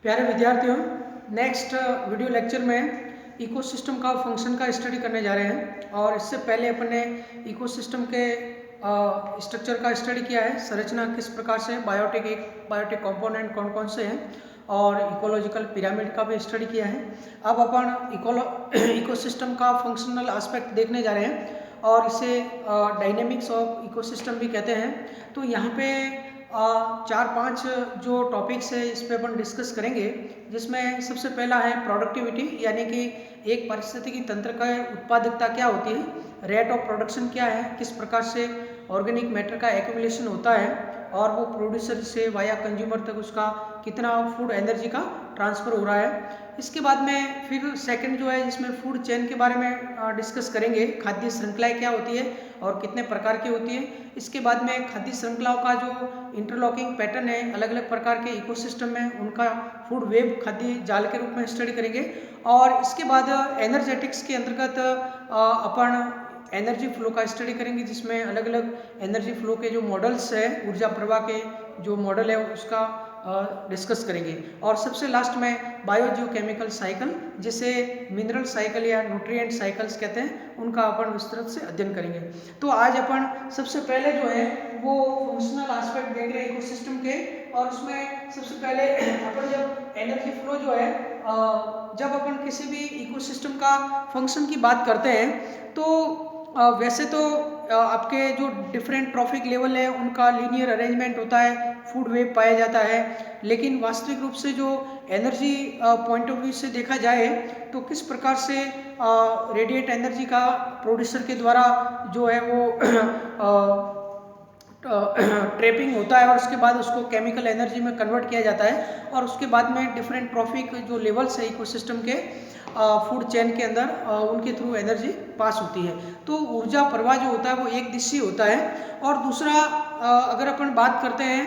प्यारे विद्यार्थियों, next video lecture में इकोसिस्टम का फंक्शन का स्टडी करने जा रहे हैं। और इससे पहले अपन ने इकोसिस्टम के स्ट्रक्चर का स्टडी किया है, संरचना किस प्रकार से, बायोटिक कंपोनेंट कौन कौन से हैं, और इकोलॉजिकल पिरामिड का भी स्टडी किया है। अब अपन इकोसिस्टम का फंक्शनल एस्पेक्ट देखने जा रहे हैं और इसे डायनेमिक्स ऑफ इकोसिस्टम भी कहते हैं। तो यहाँ पे 4-5 जो टॉपिक्स है इस पे अपन डिस्कस करेंगे, जिसमें सबसे पहला है प्रोडक्टिविटी, यानी कि एक पारिस्थितिकी तंत्र का उत्पादकता क्या होती है, रेट ऑफ प्रोडक्शन क्या है, किस प्रकार से ऑर्गेनिक मैटर का एक्यूमुलेशन होता है और वो प्रोड्यूसर से वाया कंज्यूमर तक उसका कितना फूड एनर्जी का ट्रांसफ़र हो रहा है। इसके बाद में फिर सेकंड जो है जिसमें फूड चेन के बारे में डिस्कस करेंगे, खाद्य श्रृंखलाएँ क्या होती है और कितने प्रकार की होती है। इसके बाद में खाद्य श्रृंखलाओं का जो इंटरलॉकिंग पैटर्न है अलग अलग प्रकार के इकोसिस्टम में, उनका फूड वेब खाद्य जाल के रूप में स्टडी करेंगे। और इसके बाद एनर्जेटिक्स के अंतर्गत अपन एनर्जी फ्लो का स्टडी करेंगे, जिसमें अलग अलग एनर्जी फ्लो के जो मॉडल्स है, ऊर्जा प्रवाह के जो मॉडल है उसका डिस्कस करेंगे। और सबसे लास्ट में बायोजियोकेमिकल साइकिल, जिसे मिनरल साइकिल या न्यूट्रिएंट साइकिल्स कहते हैं, उनका अपन विस्तृत से अध्ययन करेंगे। तो आज अपन सबसे पहले जो है वो फंक्शनल एस्पेक्ट देख रहे हैं इकोसिस्टम के। और उसमें सबसे पहले अपन जब एनर्जी फ्लो जो है, जब अपन किसी भी इकोसिस्टम का फंक्शन की बात करते हैं तो वैसे तो आपके जो डिफरेंट ट्रॉफिक लेवल है उनका लीनियर अरेंजमेंट होता है, फूड वेब पाया जाता है। लेकिन वास्तविक रूप से जो एनर्जी पॉइंट ऑफ व्यू से देखा जाए तो किस प्रकार से रेडिएट एनर्जी का प्रोड्यूसर के द्वारा जो है वो ट्रैपिंग होता है और उसके बाद उसको केमिकल एनर्जी में कन्वर्ट किया जाता है। और उसके बाद में डिफरेंट ट्रॉफिक जो लेवल्स है इकोसिस्टम के फूड चेन के अंदर उनके थ्रू एनर्जी पास होती है। तो ऊर्जा प्रवाह जो होता है वो एक दिशीय होता है। और दूसरा अगर अपन बात करते हैं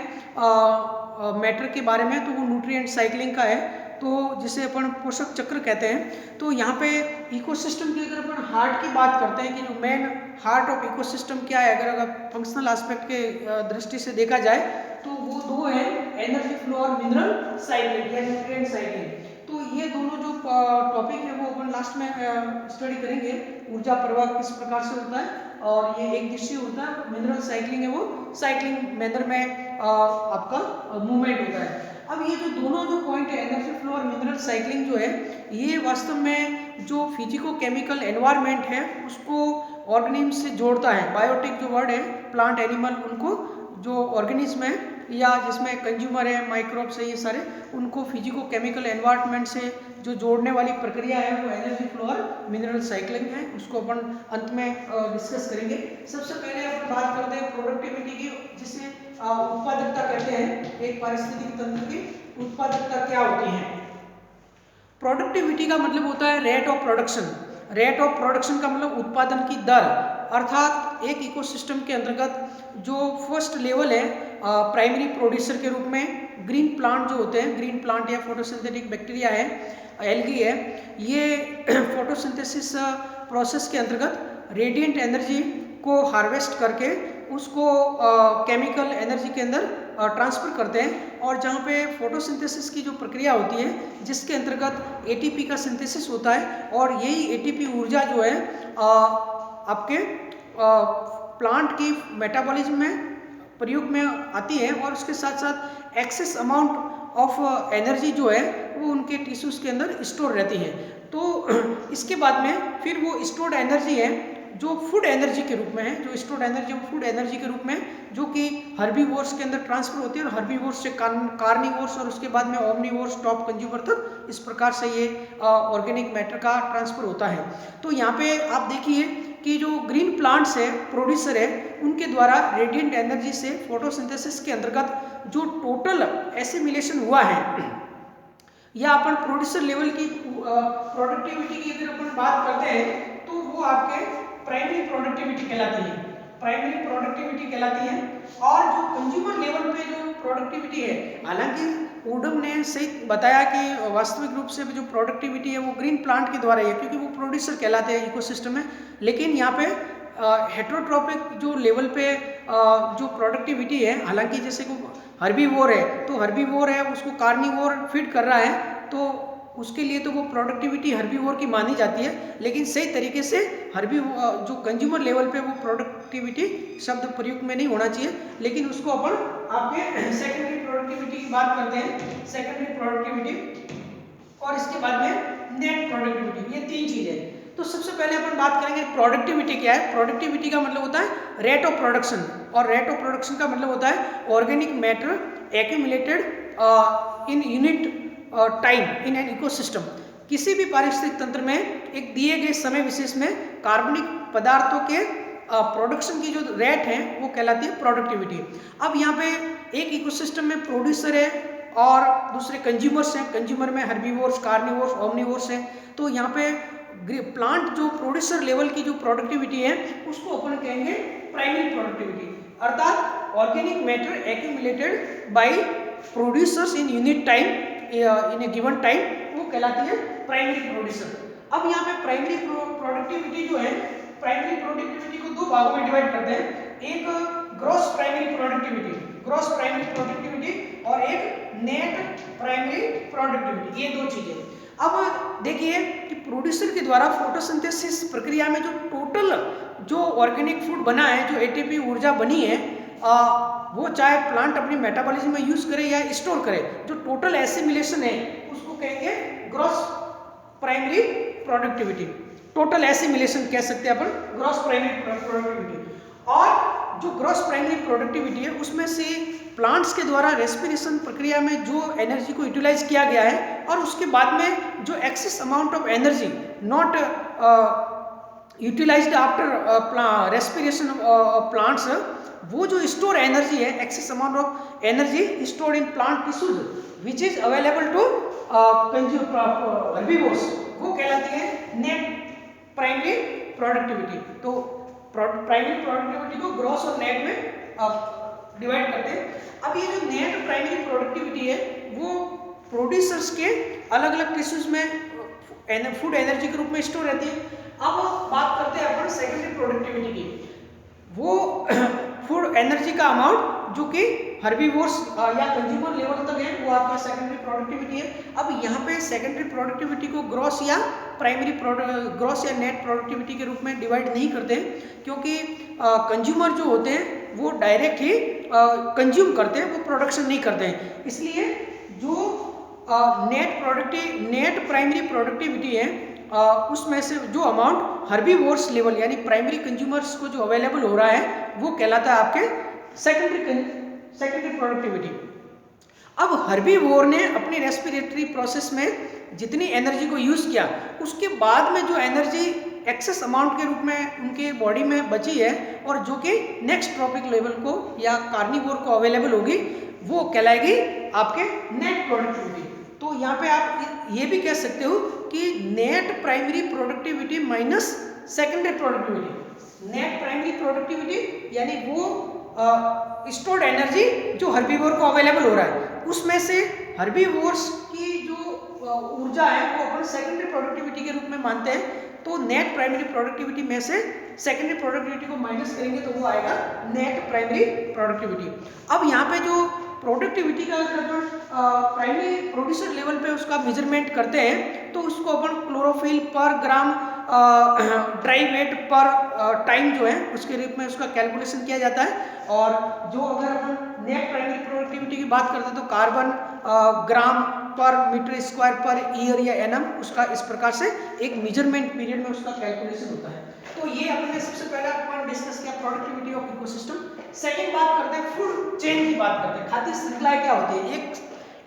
मैटर के बारे में तो वो न्यूट्रिएंट साइक्लिंग का है, तो जिसे अपन पोषक चक्र कहते हैं। तो यहाँ पे इकोसिस्टम की अगर अपन हार्ट की बात करते हैं कि जो मेन हार्ट ऑफ इकोसिस्टम क्या है, अगर फंक्शनल एस्पेक्ट के दृष्टि से देखा जाए तो वो दो है, एनर्जी फ्लो और मिनरल साइक्लिंग या न्यूट्रिएंट साइक्लिंग। तो ये दोनों जो टॉपिक है वो अपन लास्ट में स्टडी करेंगे। ऊर्जा प्रवाह किस प्रकार से होता है और ये एक दिशीय होता है, मिनरल साइक्लिंग है वो साइक्लिंग मैनर में आपका मूवमेंट होता है। अब ये जो दोनों जो पॉइंट है, एनर्जी फ्लो और मिनरल साइक्लिंग जो है, ये वास्तव में जो फिजिको केमिकल एनवायरनमेंट है उसको ऑर्गेनिज्म से जोड़ता है। बायोटिक जो वर्ड है, प्लांट एनिमल, उनको जो ऑर्गेनिज्म है या जिसमें कंज्यूमर है, माइक्रोब्स है, ये सारे उनको फिजिको केमिकल एनवायरनमेंट से जो जोड़ने वाली प्रक्रिया है वो एनर्जी फ्लो और मिनरल साइक्लिंग है। उसको अपन अंत में डिस्कस करेंगे। सबसे पहले अपन बात करते हैं प्रोडक्टिविटी की, जिसे उत्पादकता कहते हैं। एक पारिस्थितिक तंत्र की उत्पादकता क्या होती है? प्रोडक्टिविटी का मतलब होता है rate of production. Rate of production का मतलब उत्पादन की दर, अर्थात एक इकोसिस्टम के अंतर्गत जो फर्स्ट लेवल है प्राइमरी प्रोड्यूसर के रूप में ग्रीन प्लांट जो होते हैं, ग्रीन प्लांट या फोटोसिंथेटिक बैक्टीरिया है, एल्गी है, ये फोटोसिंथेसिस प्रोसेस के अंतर्गत रेडिएंट एनर्जी को हार्वेस्ट करके उसको केमिकल एनर्जी के अंदर ट्रांसफ़र करते हैं। और जहाँ पे फोटोसिंथेसिस की जो प्रक्रिया होती है जिसके अंतर्गत एटीपी का सिंथेसिस होता है, और यही एटीपी ऊर्जा जो है आपके प्लांट की मेटाबॉलिज्म में प्रयोग में आती है, और उसके साथ साथ एक्सेस अमाउंट ऑफ एनर्जी जो है वो उनके टिश्यूज़ के अंदर स्टोर रहती है। तो इसके बाद में फिर वो स्टोर्ड एनर्जी है जो फूड एनर्जी के रूप में है, जो स्टोर्ड एनर्जी वो फूड एनर्जी के रूप में, जो कि हर्बीवोर्स के अंदर ट्रांसफर होती है और हर्बीवोर्स से कार्निवोर्स और उसके बाद में ओमनीवोर्स टॉप कंज्यूमर तक, इस प्रकार से ये ऑर्गेनिक मैटर का ट्रांसफर होता है। तो यहाँ पे आप देखिए कि जो ग्रीन प्लांट्स है, प्रोड्यूसर है, उनके द्वारा रेडिएंट एनर्जी से फोटोसिंथेसिस के अंतर्गत जो टोटल एसिमिलेशन हुआ है, या अपन प्रोड्यूसर लेवल की प्रोडक्टिविटी की अगर अपन बात करते हैं तो वो आपके प्राइमरी प्रोडक्टिविटी कहलाती है, प्राइमरी प्रोडक्टिविटी कहलाती है। और जो कंज्यूमर लेवल पे जो प्रोडक्टिविटी है, हालांकि ऊडम ने सही बताया कि वास्तविक रूप से जो प्रोडक्टिविटी है वो ग्रीन प्लांट के द्वारा है, क्योंकि वो प्रोड्यूसर कहलाते हैं इकोसिस्टम में। लेकिन यहाँ पे हेट्रोट्रॉपिक जो लेवल पे जो प्रोडक्टिविटी है, हालांकि जैसे को हर्बीवोर है तो हर्बीवोर है उसको कार्निवोर फीड कर रहा है, तो उसके लिए तो वो प्रोडक्टिविटी हर्बीवोर की मानी जाती है। लेकिन सही तरीके से जो कंज्यूमर लेवल पे वो प्रोडक्टिविटी शब्द प्रयुक्त में नहीं होना चाहिए, लेकिन उसको अपन आपके सेकेंडरी प्रोडक्टिविटी की बात करते हैं, सेकेंडरी प्रोडक्टिविटी, और इसके बाद में नेट प्रोडक्टिविटी। ये तीन चीजें। तो सबसे पहले अपन बात करेंगे प्रोडक्टिविटी क्या है। प्रोडक्टिविटी का मतलब होता है रेट ऑफ प्रोडक्शन, और रेट ऑफ प्रोडक्शन का मतलब होता है organic matter accumulated in unit time in an ecosystem. किसी भी पारिस्थितिक तंत्र में एक दिए गए समय विशेष में कार्बनिक पदार्थों के प्रोडक्शन की जो रेट है वो कहलाती है प्रोडक्टिविटी। अब यहाँ पे एक इकोसिस्टम में प्रोड्यूसर है और दूसरे कंज्यूमर्स हैं। कंज्यूमर में हर्बीवोर्स, कार्निवोर्स, ओमनीवोर्स हैं। तो यहाँ पे प्लांट जो प्रोड्यूसर लेवल की जो प्रोडक्टिविटी है उसको अपन कहेंगे प्राइमरी प्रोडक्टिविटी, अर्थात organic matter accumulated by producers in unit time in a given time, वो कहलाती है प्राइमरी प्रोड्यूसर। अब यहाँ पे प्राइमरी प्रोडक्टिविटी जो है, प्राइमरी प्रोडक्टिविटी को दो भागों में डिवाइड करते हैं, एक gross primary productivity, gross primary productivity, और एक नेट प्राइमरी प्रोडक्टिविटी। ये दो चीजें। अब देखिए कि प्रोड्यूसर के द्वारा फोटोसिंथेसिस प्रक्रिया में जो टोटल जो ऑर्गेनिक फूड बना है, जो एटीपी ऊर्जा बनी है, वो चाहे प्लांट अपनी मेटाबॉलिज्म में यूज करे या स्टोर करे, जो टोटल एसिमिलेशन है उसको कहेंगे gross primary productivity. Total assimilation कह सकते हैं अपन ग्रॉस प्राइमरी प्रोडक्टिविटी। और जो ग्रॉस प्राइमरी प्रोडक्टिविटी है उसमें से प्लांट्स के द्वारा रेस्पिरेशन प्रक्रिया में जो एनर्जी को यूटिलाइज किया गया है, और उसके बाद में जो excess amount of energy not utilized after respiration plants, वो जो स्टोर एनर्जी है, excess amount of energy stored in plant tissues which is available to herbivores, वो कहलाती है नेट प्राइमरी प्रोडक्टिविटी। तो प्राइमरी प्रोडक्टिविटी को ग्रॉस और नेट में डिवाइड करते हैं। अब ये जो नेट प्राइमरी प्रोडक्टिविटी है वो प्रोड्यूसर्स के अलग अलग टिश्यूज में फूड एनर्जी के रूप में स्टोर रहती है। अब बात करते हैं अपन सेकेंडरी प्रोडक्टिविटी की। वो फूड एनर्जी का अमाउंट जो कि हर्बीवोर्स या कंज्यूमर लेवल तक है, वो आपका सेकेंडरी प्रोडक्टिविटी है। अब यहाँ पे सेकेंडरी प्रोडक्टिविटी को ग्रॉस या प्राइमरी ग्रॉस या नेट प्रोडक्टिविटी के रूप में डिवाइड नहीं करते हैं, क्योंकि कंज्यूमर जो होते हैं वो डायरेक्ट ही कंज्यूम करते हैं, वो प्रोडक्शन नहीं करते हैं। इसलिए जो नेट प्राइमरी प्रोडक्टिविटी है उसमें से जो अमाउंट हर्बीवोर्स लेवल यानी प्राइमरी कंज्यूमर्स को जो अवेलेबल हो रहा है वो कहलाता है आपके सेकेंडरी प्रोडक्टिविटी। अब हर्बीवोर ने अपनी रेस्पिरेटरी प्रोसेस में जितनी एनर्जी को यूज किया, उसके बाद में जो एनर्जी एक्सेस अमाउंट के रूप में उनके बॉडी में बची है और जो कि नेक्स्ट ट्रॉपिक लेवल को या कार्निवोर को अवेलेबल होगी, वो कहलाएगी आपके नेट प्रोडक्टिविटी। तो यहाँ पे आप ये भी कह सकते हो कि net primary productivity minus secondary productivity. Net primary productivity यानी वो स्टोर्ड एनर्जी जो हर्बीवोर को अवेलेबल हो रहा है, उसमें से हर्बीवोर्स की जो ऊर्जा है वो अपन सेकेंडरी प्रोडक्टिविटी के रूप में मानते हैं। तो नेट प्राइमरी प्रोडक्टिविटी में से सेकेंडरी प्रोडक्टिविटी को माइनस करेंगे तो वो आएगा नेट प्राइमरी प्रोडक्टिविटी। अब यहाँ पे जो प्रोडक्टिविटी का अगर अपन प्राइमरी प्रोड्यूसर लेवल पे उसका मेजरमेंट करते हैं तो उसको अपन क्लोरोफिल पर ग्राम ड्राई वेट पर टाइम जो है उसके रूप में उसका कैलकुलेशन किया जाता है। और जो अगर अपन नेट प्राइमरी प्रोडक्टिविटी की बात करते हैं तो कार्बन ग्राम पर मीटर स्क्वायर पर ईयर या एनम, उसका इस प्रकार से एक मेजरमेंट पीरियड में उसका कैलकुलेशन होता है। तो ये हमने सबसे पहला पॉइंट डिस्कस किया प्रोडक्टिविटी ऑफ इकोसिस्टम। सेकंड बात करते हैं फूड चेन की बात करते हैं। खाद्य श्रृंखलाएं क्या होती है?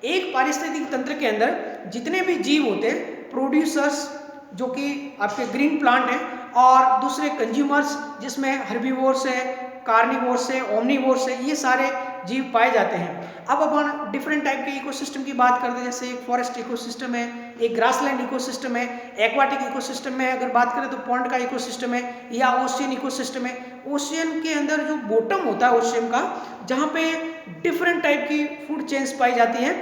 एक पारिस्थितिक तंत्र के अंदर जितने भी जीव होते हैं, प्रोड्यूसर्स जो कि आपके ग्रीन प्लांट हैं और दूसरे कंज्यूमर्स जिसमें हर्बीवोर्स है, कार्निवोर्स है, ओमनीवोर्स है, ये सारे जीव पाए जाते हैं। अब अपन डिफरेंट टाइप के इकोसिस्टम की बात करते हैं, जैसे एक फॉरेस्ट इकोसिस्टम है, एक ग्रासलैंड इकोसिस्टम है, एक्वाटिक इकोसिस्टम में अगर बात करें तो पॉन्ड का इकोसिस्टम है या ओशियन इकोसिस्टम है। ओशियन के अंदर जो बॉटम होता है ओशियन का, जहाँ पे डिफरेंट टाइप की फूड चेन्स पाई जाती हैं,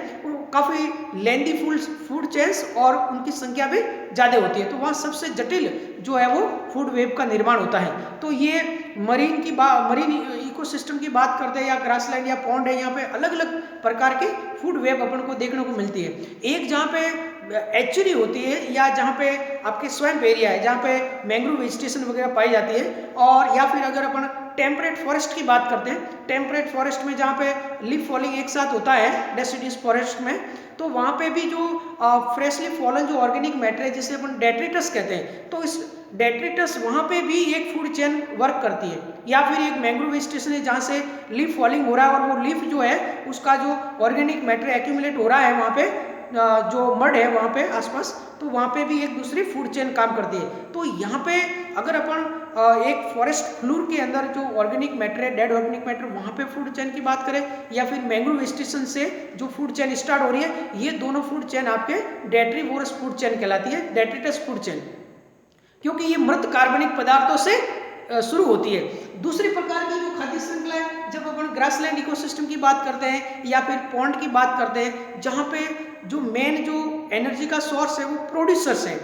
काफ़ी लेंदी फूड चेन्स और उनकी संख्या भी ज़्यादा होती है, तो वहाँ सबसे जटिल जो है वो फूड वेब का निर्माण होता है। तो ये मरीन इकोसिस्टम की बात करते हैं या ग्रासलैंड या पॉन्ड है, यहाँ पे अलग अलग प्रकार के फूड वेब अपन को देखने को मिलती है। एक जहाँ पे एचुरी होती है या जहाँ पे आपके स्वैम्प एरिया है, जहाँ पे मैंग्रोव वेजिटेशन वगैरह पाई जाती है, और या फिर अगर अपन टेम्परेट फॉरेस्ट की बात करते हैं, टेम्परेट फॉरेस्ट में जहाँ पे लीफ फॉलिंग एक साथ होता है डेसिडियस फॉरेस्ट में, तो वहाँ पे भी जो फ्रेशली फॉलन जो ऑर्गेनिक मैटर है जिसे अपन डेट्रिटस कहते हैं, तो इस डेट्रिटस वहाँ पे भी एक फूड चेन वर्क करती है। या फिर एक मैंग्रोव वेजिटेशन है जहाँ से लीफ फॉलिंग हो रहा है और वो लीफ जो है उसका जो ऑर्गेनिक मैटर एक्यूमुलेट हो रहा है वहाँ पे जो मड है वहाँ पे आसपास, तो वहाँ पे भी एक दूसरी फूड चेन काम करती है। तो यहाँ पे अगर अपन एक फॉरेस्ट फ्लोर के अंदर जो ऑर्गेनिक मैटर है, डेड ऑर्गेनिक मैटर, वहाँ पे फूड चेन की बात करें, या फिर मैंग्रोव वेजिटेशन से जो फूड चेन स्टार्ट हो रही है, ये दोनों फूड चेन आपके डेट्रीवोरस फूड चेन कहलाती है, डेट्रिटस फूड चेन, क्योंकि ये मृत कार्बनिक पदार्थों से शुरू होती है। दूसरी प्रकार की जो खाद्य श्रृंखला है, जब अपन ग्रासलैंड इकोसिस्टम की बात करते हैं या फिर पॉन्ड की बात करते हैं, जहाँ पे जो मेन जो एनर्जी का सोर्स है वो प्रोड्यूसर्स है,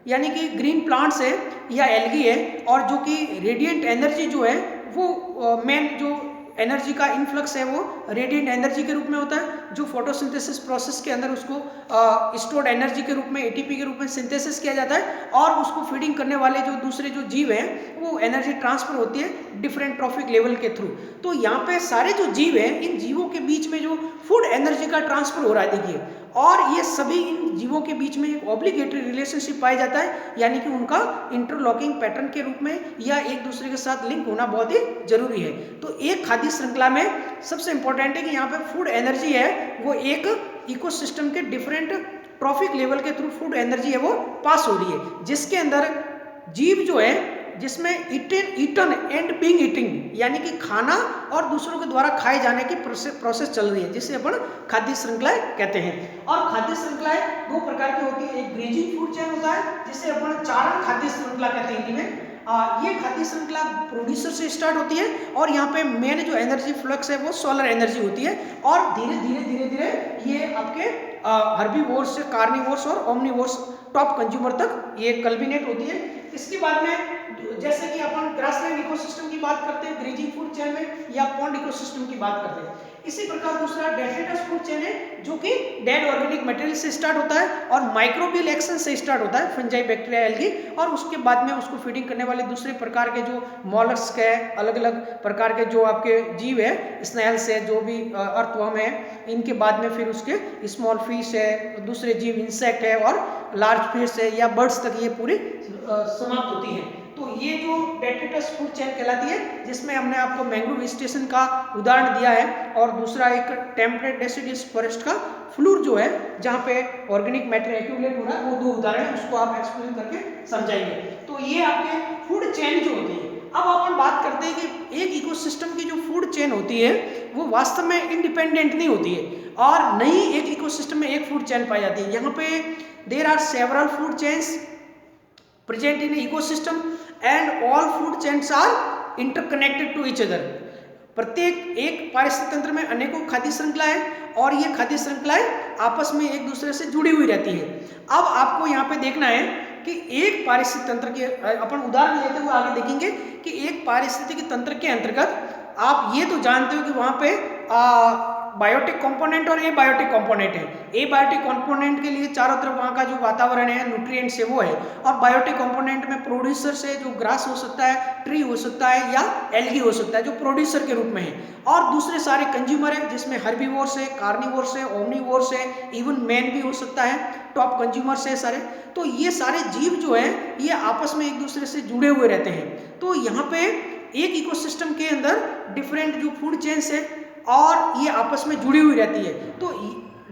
यानी कि ग्रीन प्लांट्स है या एल्गी है, और जो कि रेडिएंट एनर्जी जो है वो मेन जो एनर्जी का इनफ्लक्स है वो रेडिएंट एनर्जी के रूप में होता है, जो फोटोसिंथेसिस प्रोसेस के अंदर उसको स्टोर्ड एनर्जी के रूप में एटीपी के रूप में सिंथेसिस किया जाता है, और उसको फीडिंग करने वाले जो दूसरे जो जीव हैं वो एनर्जी ट्रांसफर होती है डिफरेंट ट्रॉफिक लेवल के थ्रू। तो यहाँ पे सारे जो जीव हैं, इन जीवों के बीच में जो फूड एनर्जी का ट्रांसफर हो रहा है देखिए, और ये सभी इन जीवों के बीच में एक ऑब्लिगेटरी रिलेशनशिप पाया जाता है, यानी कि उनका इंटरलॉकिंग पैटर्न के रूप में या एक दूसरे के साथ लिंक होना बहुत ही जरूरी है। तो एक खाद्य श्रृंखला में सबसे इंपॉर्टेंट है कि यहाँ पे फूड एनर्जी है वो एक इकोसिस्टम के डिफरेंट ट्रॉफिक लेवल के थ्रू फूड एनर्जी है वो पास हो रही है, जिसके अंदर जीव जो है जिसमें ईटन एंड बीइंग ईटिंग, यानी कि खाना और दूसरों के द्वारा खाए जाने की प्रोसेस चल रही है, जिसे अपन खाद्य श्रृंखलाएं कहते हैं। और खाद्य श्रृंखलाएं दो प्रकार की होती है, एक ग्रेजिंग फूड चेन होता है जिसे अपन चारण खाद्य श्रृंखला कहते हैं हिंदी में। ये खाद्य श्रृंखला प्रोड्यूसर से स्टार्ट होती है, और यहाँ पे मेन जो एनर्जी फ्लक्स है वो सोलर एनर्जी होती है, और धीरे धीरे ये आपके हर्बीवोर्स से कार्निवोर्स और ओमनिवोर्स टॉप कंज्यूमर तक ये कल्बिनेट होती है। इसके बाद में जैसे कि अपन ग्रासलैंड इकोसिस्टम की बात करते हैं ग्रेजिंग फूड चेन में, या पॉन्ड इकोसिस्टम की बात करते हैं। इसी प्रकार दूसरा डेट्रिटस फूड चेन है, जो कि डेड ऑर्गेनिक मटेरियल से स्टार्ट होता है और माइक्रोबियल एक्शन से स्टार्ट होता है, फंजाई, बैक्टीरिया, एल्गी, और उसके बाद में उसको फीडिंग करने वाले दूसरे प्रकार के जो मॉलस्क है, अलग अलग प्रकार के जो आपके जीव है, स्नेल्स है, जो भी अर्थवर्म है, इनके बाद में फिर उसके स्मॉल फिश है, दूसरे जीव इंसेक्ट है, और लार्ज फिश है या बर्ड्स तक ये पूरी समाप्त होती है। तो ये जो डेट्रिटस फूड चेन कहलाती है, जिसमें हमने आपको मैंग्रोव वेजिटेशन का उदाहरण दिया है, और दूसरा एक टेम्परेट डेसिडियस फॉरेस्ट का फ्लोर जो है जहाँ पे ऑर्गेनिक मैटर एक्यूमुलेट हो रहा है, वो दो उदाहरण है, उसको आप एक्सप्लेन करके समझाएंगे। तो ये आपके फूड चेन जो होती है। अब अपन बात करते हैं कि एक इकोसिस्टम की जो फूड चेन होती है वो वास्तव में इंडिपेंडेंट नहीं होती है, और नहीं एक इकोसिस्टम में एक फूड चेन पाई जाती है। यहाँ पे there are several food chains present in ecosystem and all food chains are interconnected to each other। प्रत्येक एक पारिस्थितिक तंत्र में अनेकों खाद्य श्रृंखलाएं हैं, और ये खाद्य श्रृंखलाएं आपस में एक दूसरे से जुड़ी हुई रहती है। अब आपको यहाँ पे देखना है कि एक पारिस्थितिक तंत्र के अपन उदाहरण लेते हुए आगे देखेंगे कि एक पारिस्थितिक तंत्र के अंतर्गत आप ये तो जानते हो कि वहाँ पे बायोटिक कंपोनेंट और एबायोटिक कंपोनेंट है। एबायोटिक कंपोनेंट के लिए चारों तरफ वहाँ का जो वातावरण है, न्यूट्रिएंट्स है, वो है, और बायोटिक कंपोनेंट में प्रोड्यूसर से जो ग्रास हो सकता है, ट्री हो सकता है, या एल्गी हो सकता है, जो प्रोड्यूसर के रूप में है, और दूसरे सारे कंज्यूमर है, जिसमें हर्बीवोर्स है, कार्निवोर्स है, ओमनीवोर्स है, इवन मैन भी हो सकता है, टॉप कंज्यूमर्स है सारे। तो ये सारे जीव जो है ये आपस में एक दूसरे से जुड़े हुए रहते हैं। तो यहाँ पे एक इकोसिस्टम के अंदर डिफरेंट जो फूड चेन्स है और ये आपस में जुड़ी हुई रहती है। तो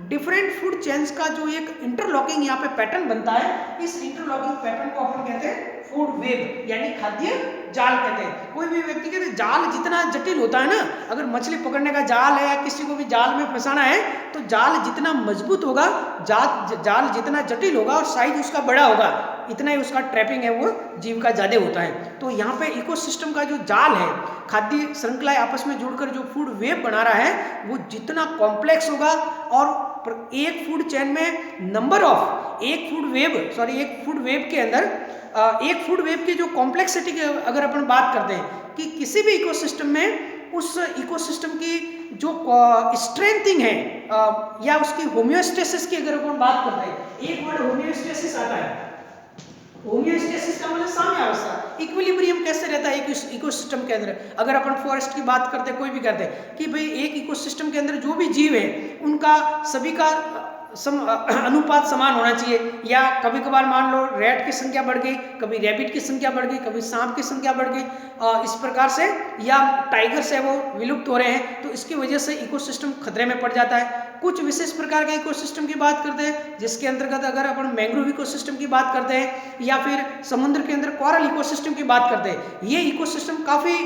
डिफरेंट फूड चेन्स का जो एक इंटरलॉकिंग यहाँ पे पैटर्न बनता है, इस इंटरलॉकिंग पैटर्न को अपन कहते हैं फूड वेब, यानी खाद्य जाल कहते हैं। कोई भी व्यक्ति कहते हैं जाल जितना जटिल होता है ना, अगर मछली पकड़ने का जाल है या किसी को भी जाल में फंसाना है, तो जाल जितना मजबूत होगा, जाल जितना जटिल होगा और साइज उसका बड़ा होगा, इतना ही उसका ट्रैपिंग है वो जीव का ज़्यादा होता है। तो यहाँ पे इकोसिस्टम का जो जाल है, खाद्य श्रृंखलाएं आपस में जुड़कर जो फूड वेब बना रहा है, वो जितना कॉम्प्लेक्स होगा, और एक फूड चेन में नंबर ऑफ एक फूड वेब के अंदर एक फूड वेब की जो कॉम्प्लेक्सिटी की अगर अपन बात करते हैं कि किसी भी इकोसिस्टम में उस इकोसिस्टम की जो स्ट्रेंथिंग है या उसकी होम्योस्टेसिस की अगर अपन बात करते हैं, एक वर्ड होम्योस्टेसिस आता है। होम्योस्टेसिस का मतलब साम्यावस्था, इक्विलिब्रियम कैसे रहता है एक इकोसिस्टम के अंदर। अगर अपन फॉरेस्ट की बात करते हैं, कोई भी करते हैं कि भाई एक इकोसिस्टम के अंदर जो भी जीव है उनका सभी का अनुपात समान होना चाहिए, या कभी कभार मान लो रैट की संख्या बढ़ गई, कभी रैबिट की संख्या बढ़ गई, कभी सांप की संख्या बढ़ गई, इस प्रकार से, या टाइगर्स है वो विलुप्त हो रहे हैं, तो इसकी वजह से इकोसिस्टम खतरे में पड़ जाता है। कुछ विशेष प्रकार के इकोसिस्टम की बात करते हैं, जिसके अंतर्गत अगर अपन मैंग्रोव इकोसिस्टम की बात करते हैं या फिर समुद्र के अंदर कोरल इकोसिस्टम की बात करते हैं, ये इकोसिस्टम काफी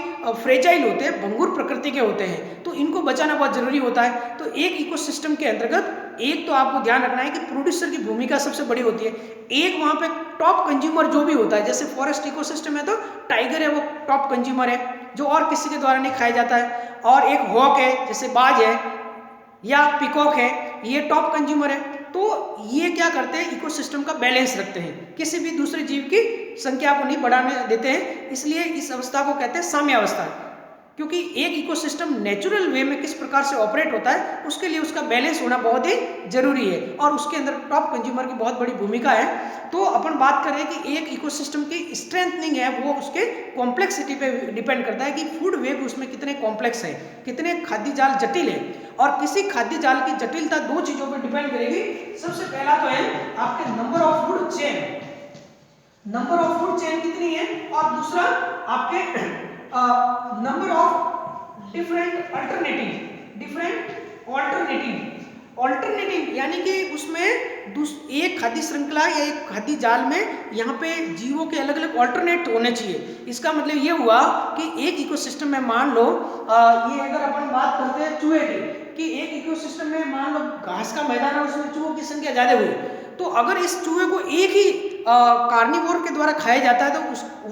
फ्रेजाइल होते हैं, भंगुर प्रकृति के होते हैं, तो इनको बचाना बहुत जरूरी होता है। तो एक इकोसिस्टम के अंतर्गत एक तो आपको ध्यान रखना है कि प्रोड्यूसर की भूमिका सबसे बड़ी होती है, एक वहां पे टॉप कंज्यूमर जो भी होता है, जैसे फॉरेस्ट इकोसिस्टम है तो टाइगर है वो टॉप कंज्यूमर है जो और किसी के द्वारा नहीं खाया जाता है, और एक हॉक है जैसे बाज है या पिकॉक है, ये टॉप कंज्यूमर है। तो ये क्या करते हैं, इकोसिस्टम का बैलेंस रखते हैं, किसी भी दूसरे जीव की संख्या को नहीं बढ़ाने देते हैं, इसलिए इस अवस्था को कहते हैं साम्यावस्था। क्योंकि एक इकोसिस्टम नेचुरल वे में किस प्रकार से ऑपरेट होता है उसके लिए उसका बैलेंस होना बहुत ही जरूरी है, और उसके अंदर टॉप कंज्यूमर की बहुत बड़ी भूमिका है। तो अपन बात कर रहे हैं कि एक इकोसिस्टम की स्ट्रेंथनिंग है वो उसके कॉम्प्लेक्सिटी पे डिपेंड करता है कि फूड वेब उसमें कितने कॉम्प्लेक्स है, कितने खाद्य जाल जटिल है, और किसी खाद्य जाल की जटिलता दो चीजों पर डिपेंड करेगी। सबसे पहला तो है आपके number of food chain, number of food chain कितनी है, और दूसरा आपके नंबर ऑफ डिफरेंट ऑल्टरनेटिव यानी कि उसमें एक खाद्य श्रृंखला या एक खाद्य जाल में यहाँ पे जीवों के अलग अलग ऑल्टरनेट होने चाहिए। इसका मतलब ये हुआ कि एक इकोसिस्टम में मान लो ये अगर अपन बात करते हैं चूहे की, कि एक इकोसिस्टम में मान लो घास का मैदान है, उसमें चूहों की संख्या ज्यादा हुई, तो अगर इस चूहे को एक ही कार्निवोर के द्वारा खाया जाता है तो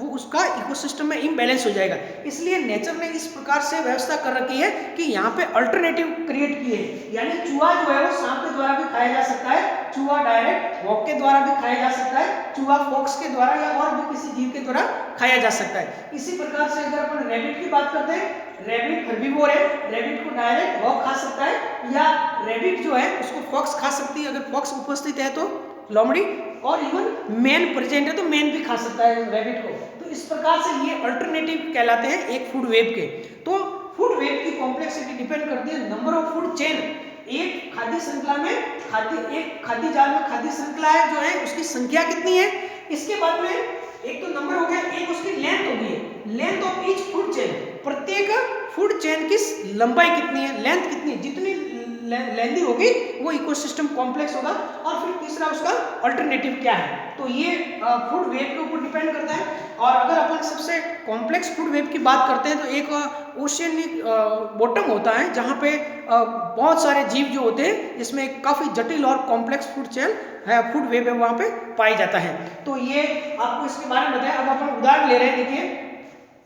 उसका इकोसिस्टम में इम्बैलेंस हो जाएगा। इसलिए नेचर ने इस प्रकार से व्यवस्था कर रखी है कि यहाँ पे अल्टरनेटिव क्रिएट किए, यानी चूहा जो है वो सांप के द्वारा भी खाया जा सकता है, चूहा डायरेक्ट हॉक के द्वारा भी खाया जा सकता है, चूहा फॉक्स के द्वारा या और भी किसी जीव के द्वारा खाया जा सकता है। इसी प्रकार से अगर अपन रैबिट की बात करते हैं, रैबिट हर्बीवोर है, रैबिट को डायरेक्ट हॉक खा सकता है, या रैबिट जो है उसको फॉक्स खा सकती है, अगर फॉक्स उपस्थित है तो लोमड़ी, और इवन मैन प्रेजेंट है तो मैन भी खा सकता है रैबिट को। तो इस प्रकार से ये अल्टरनेटिव कहलाते हैं एक फूड वेब के। तो फूड वेब की कॉम्प्लेक्सिटी डिपेंड करती है नंबर ऑफ फूड चेन, एक खाद्य श्रृंखला में एक खाद्य जाल में खाद्य श्रृंखला है जो है उसकी संख्या कितनी है। इसके बाद में एक तो नंबर हो गया, एक उसकी लेंथ होगी, length of each food chain, प्रत्येक फूड चेन की लंबाई कितनी है, लेंथ कितनी है, जितनी लेंदी होगी वो इकोसिस्टम कॉम्प्लेक्स होगा। और फिर तीसरा उसका अल्टरनेटिव क्या है, तो ये फूड वेब के ऊपर डिपेंड करता है। और अगर अपन सबसे कॉम्प्लेक्स फूड वेब की बात करते हैं तो एक ओशियनिक बॉटम होता है जहाँ पे बहुत सारे जीव जो होते हैं जिसमें काफ़ी जटिल और कॉम्प्लेक्स फूड चेन है, फूड वेब है वहाँ पे पाई जाता है। तो ये आपको इसके बारे में बताया। अब अपन उदाहरण ले रहे हैं, देखिए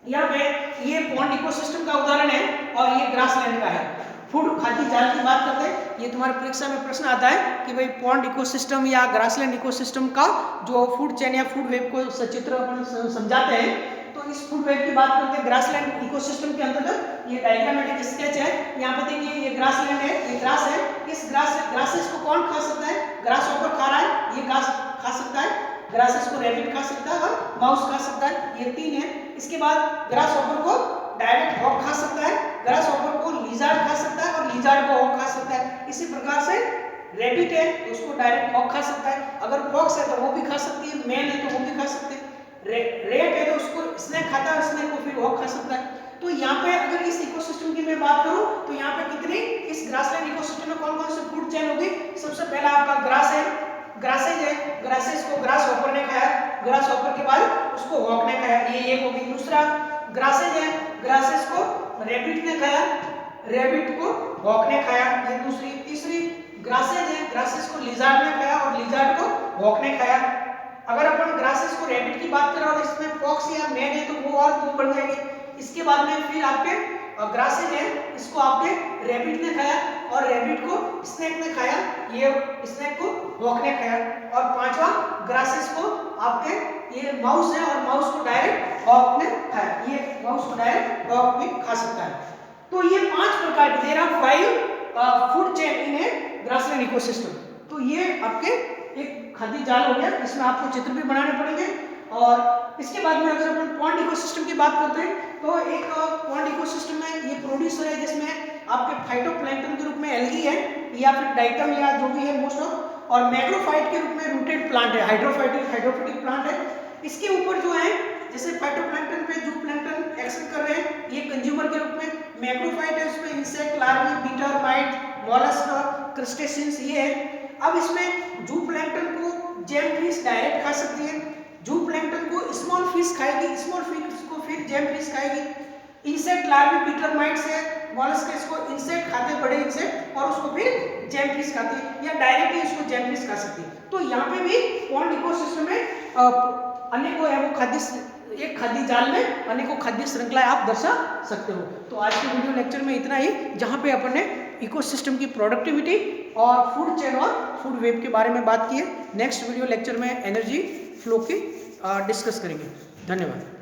यहाँ पे ये पॉन्ड इकोसिस्टम का उदाहरण है और ये ग्रासलैंड का है। फूड खाद्य जाल की बात करते हैं, ये तुम्हारे परीक्षा में प्रश्न आता है कि भाई पॉन्ड इकोसिस्टम या ग्रासलैंड इकोसिस्टम का जो फूड चेन या फूड वेब को सचित्र अपन समझाते हैं। तो इस फूड वेब की बात करते हैं ग्रासलैंड इकोसिस्टम के अंतर्गत। ये डायग्रामेटिक स्केच है, यहाँ पे देखिए ये ग्रासलैंड है, ये ग्रास है। इस ग्रासेस को कौन खा सकता है, ग्रास ऊपर खा रहा है, ये घास खा सकता है, ग्रासेस को रैबिट खा सकता है और माउस खा सकता है, ये 3 है। इसके बाद ग्रास ऊपर को डायरेक्ट हॉक खा सकता है, ग्रास ऊपर को लिजार्ड खा सकता है और लिजार्ड को हॉक खा सकता है। इसी प्रकार से रैबिट है तो उसको डायरेक्ट हॉक खा सकता है, अगर फॉक्स है तो वो भी खा सकती है, मैन है तो वो भी खा सकते हैं, रेट है तो उसको स्नेक खाता है, स्नेक को फिर हॉक खा सकता है। तो यहाँ पे अगर इस इकोसिस्टम की मैं बात करूं तो यहाँ पे कितनी इस ग्रासलैंड इकोसिस्टम में कौन कौन से फूड चेन होगी। सबसे पहला आपका ग्रास है, ग्रासेज है, ग्रासेज को ग्रास हॉपर ने खाया, ग्रास हॉपर के बाद उसको हॉक ने खाया, ये एक होगी। दूसरा ग्रासेज है, ग्रासेज को रैबिट ने खाया, रैबिट को हॉक ने खाया, ये दूसरी। तीसरी ग्रासेज है, ग्रासेज को लिजार्ड ने खाया और लिजार्ड को हॉक ने खाया। अगर अपन ग्रासेज को रैबिट की बात करें और इसमें फॉक्स या मैन है तो वो और 2 बढ़ जाएंगे। इसके बाद में फिर आपके ग्रासेज है, इसको आपके रैबिट ने खाया और रैबिट को स्नेक ने खाया, ये स्नेक को हॉक ने खाया। और पांचवा ग्रासेज को आपके ये माउस है और माउस को डायरेक्ट हॉक ने खाया, ये माउस को डायरेक्ट हॉक भी खा सकता है। तो ये 5 प्रकार के there are 5 food chain in a grassland ecosystem. तो ये आपके एक खाद्य जाल हो गया, इसमें आपको चित्र भी बनाने पड़ेंगे। और इसके बाद में अगर अपन पॉन्ड इकोसिस्टम की बात करते हैं तो एक पॉन्ड इकोसिस्टम में ये प्रोड्यूसर है जिसमें आपके फाइटोप्लैंक्टन के रूप में एल्गी है या फिर डाइटम या जो भी है मोस्ट ऑफ, और मैक्रोफाइट के रूप में रूटेड प्लांट है, हाइड्रोफिटिक प्लांट है। इसके ऊपर जो है जैसे फाइटोप्लैंक्टन पे जो प्लैंक्टन एक्शन कर रहे हैं ये कंज्यूमर के रूप में, मैक्रोफाइट है उसमें insect, larvae, beetle, mite, mollusc, crustaceans ये है। अब इसमें जू प्लैंक्टन को जेम फिश डायरेक्ट खा सकती है, जू प्लैंक्टन को स्मॉल फिश खाएगी, स्मॉल फिश को फिर जेम फिश खाएगी, इंसेक्ट, लार्वी, बीटर, माइट से मॉलस्क इसको इंसेक्ट खाते, बड़े इंसेक्ट, और उसको फिर जेम फिश खाते हैं या डायरेक्टली इसको जेम फिश खा सकती है। तो यहाँ पे भी पॉन्ड इकोसिस्टम में अनेकों है वो खाद्य, एक खाद्य जाल में अनेकों खाद्य श्रृंखलाएं आप दर्शा सकते हो। तो आज के वीडियो लेक्चर में इतना ही, जहाँ पे अपन ने इकोसिस्टम की प्रोडक्टिविटी और फूड चेन और फूड वेब के बारे में बात की है। नेक्स्ट वीडियो लेक्चर में एनर्जी फ्लो की डिस्कस करेंगे। धन्यवाद।